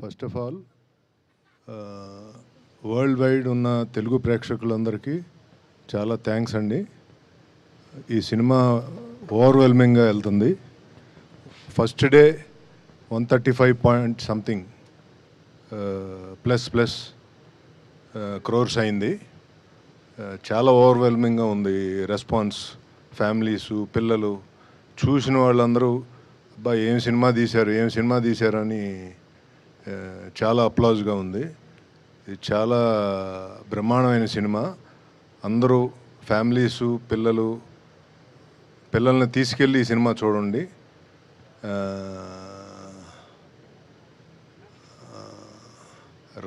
First of all world wide ఉన్న తెలుగు ప్రేక్షకులందరికీ చాలా థ్యాంక్స్ అండి. ఈ సినిమా ఓవర్వెల్మింగ్గా వెళ్తుంది. First day 135 point something plus crores అయింది. చాలా ఓవర్వెల్మింగ్గా ఉంది రెస్పాన్స్. ఫ్యామిలీసు, పిల్లలు చూసిన వాళ్ళందరూ అబ్బా ఏం సినిమా తీశారు అని చాలా అప్లాజ్గా ఉంది. ఇది చాలా బ్రహ్మాండమైన సినిమా. అందరూ ఫ్యామిలీసు, పిల్లల్ని తీసుకెళ్ళి ఈ సినిమా చూడండి.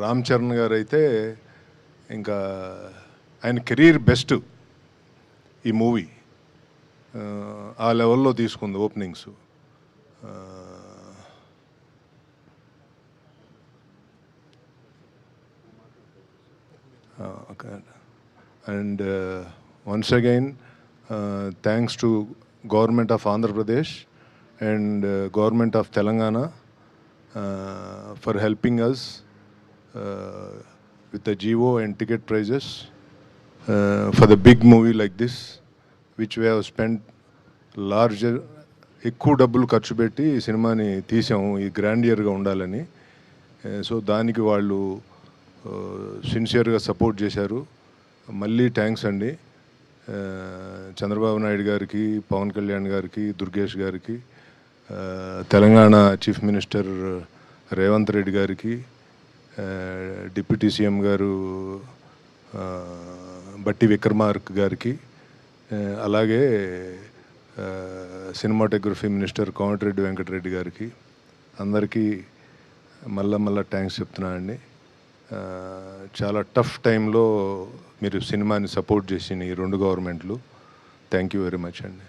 రామ్ చరణ్ గారు అయితే ఇంకా ఆయన కెరీర్ బెస్ట్ ఈ మూవీ. ఆ లెవెల్లో తీసుకుంది openings. And once again thanks to government of Andhra Pradesh and government of Telangana for helping us with the GO and ticket prices for the big movie like this, which we have spent larger ఎక్కువ డబ్బులు ఖర్చు పెట్టి ఈ సినిమాని తీసాము ఈ గ్రాండియర్గా ఉండాలని. So దానికి వాళ్ళు సిన్సియర్గా సపోర్ట్ చేశారు. మళ్ళీ థ్యాంక్స్ అండి చంద్రబాబు నాయుడు గారికి, పవన్ కళ్యాణ్ గారికి, దుర్గేష్ గారికి, తెలంగాణ చీఫ్ మినిస్టర్ రేవంత్ రెడ్డి గారికి, డిప్యూటీ సీఎం గారు బట్టి విక్రమార్క గారికి, అలాగే సినిమాటోగ్రఫీ మినిస్టర్ కోమటిరెడ్డి వెంకటరెడ్డి గారికి, అందరికీ మళ్ళా థ్యాంక్స్ చెప్తున్నానండి. చాలా టఫ్ టైంలో మీరు సినిమాని సపోర్ట్ చేసిన ఈ రెండు గవర్నమెంట్లు. థ్యాంక్ యూ వెరీ మచ్ అండి.